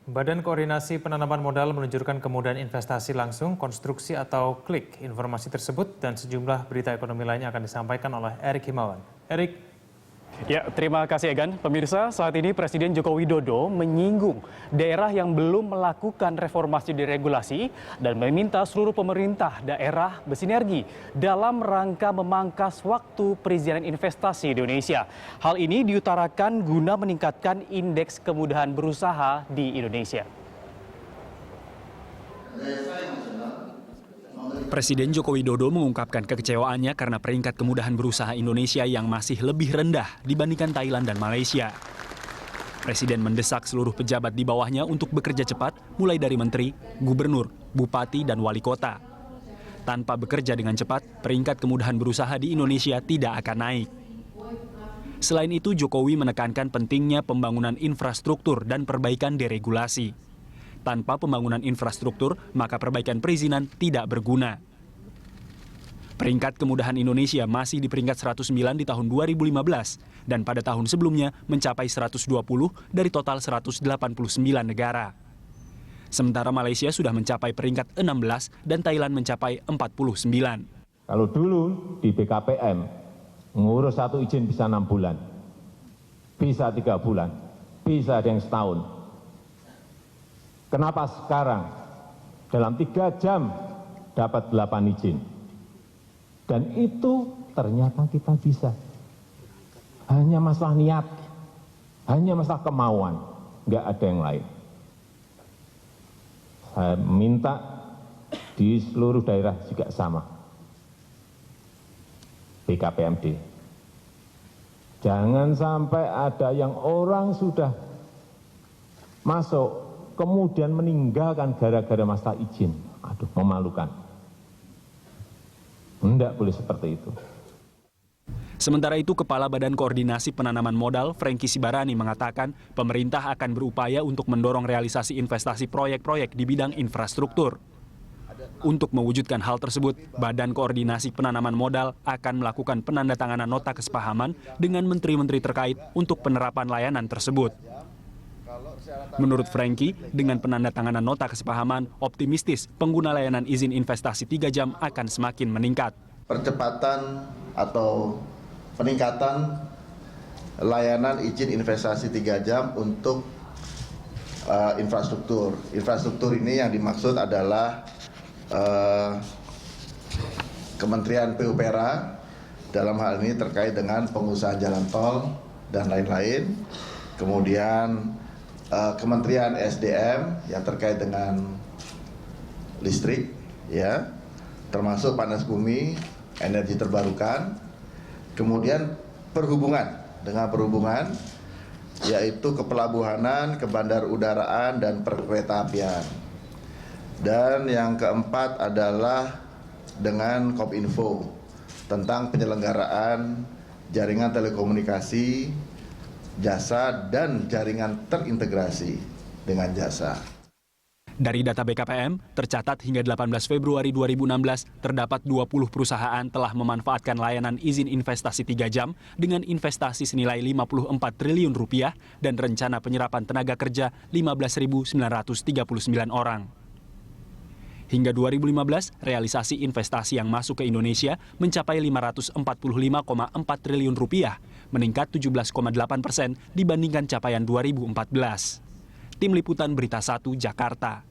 Badan Koordinasi Penanaman Modal meluncurkan kemudahan investasi langsung, konstruksi atau klik. Informasi tersebut dan sejumlah berita ekonomi lainnya akan disampaikan oleh Erik Himawan. Erik. Ya, terima kasih Egan. Pemirsa, saat ini Presiden Joko Widodo menyinggung daerah yang belum melakukan reformasi deregulasi dan meminta seluruh pemerintah daerah bersinergi dalam rangka memangkas waktu perizinan investasi di Indonesia. Hal ini diutarakan guna meningkatkan indeks kemudahan berusaha di Indonesia. Presiden Joko Widodo mengungkapkan kekecewaannya karena peringkat kemudahan berusaha Indonesia yang masih lebih rendah dibandingkan Thailand dan Malaysia. Presiden mendesak seluruh pejabat di bawahnya untuk bekerja cepat, mulai dari menteri, gubernur, bupati, dan wali kota. Tanpa bekerja dengan cepat, peringkat kemudahan berusaha di Indonesia tidak akan naik. Selain itu, Jokowi menekankan pentingnya pembangunan infrastruktur dan perbaikan deregulasi. Tanpa pembangunan infrastruktur, maka perbaikan perizinan tidak berguna. Peringkat kemudahan Indonesia masih di peringkat 109 di tahun 2015 dan pada tahun sebelumnya mencapai 120 dari total 189 negara. Sementara Malaysia sudah mencapai peringkat 16 dan Thailand mencapai 49. Kalau dulu di BKPM ngurus satu izin bisa 6 bulan, bisa 3 bulan, bisa ada yang setahun. Kenapa sekarang dalam 3 jam dapat 8 izin? Dan itu ternyata kita bisa. Hanya masalah niat, hanya masalah kemauan, nggak ada yang lain. Saya minta di seluruh daerah juga sama. BKPMD. Jangan sampai ada yang orang sudah masuk kemudian meninggalkan gara-gara masalah izin. Aduh, memalukan. Tidak boleh seperti itu. Sementara itu, Kepala Badan Koordinasi Penanaman Modal, Franky Sibarani, mengatakan pemerintah akan berupaya untuk mendorong realisasi investasi proyek-proyek di bidang infrastruktur. Untuk mewujudkan hal tersebut, Badan Koordinasi Penanaman Modal akan melakukan penandatanganan nota kesepahaman dengan menteri-menteri terkait untuk penerapan layanan tersebut. Menurut Franky, dengan penandatanganan nota kesepahaman, optimistis pengguna layanan izin investasi 3 jam akan semakin meningkat. Percepatan atau peningkatan layanan izin investasi 3 jam untuk infrastruktur. Infrastruktur ini yang dimaksud adalah Kementerian PUPR dalam hal ini terkait dengan pengusahaan jalan tol dan lain-lain. Kemudian Kementerian SDM yang terkait dengan listrik, ya, termasuk panas bumi, energi terbarukan. Kemudian perhubungan, yaitu kepelabuhanan, kebandar udaraan, dan perkeretaapian. Dan yang keempat adalah dengan Kopinfo tentang penyelenggaraan jaringan telekomunikasi, jasa, dan jaringan terintegrasi dengan jasa. Dari data BKPM, tercatat hingga 18 Februari 2016, terdapat 20 perusahaan telah memanfaatkan layanan izin investasi 3 jam dengan investasi senilai Rp54 triliun dan rencana penyerapan tenaga kerja 15.939 orang. Hingga 2015, realisasi investasi yang masuk ke Indonesia mencapai Rp545,4 triliun, meningkat 17,8% dibandingkan capaian 2014. Tim Liputan Berita 1 Jakarta.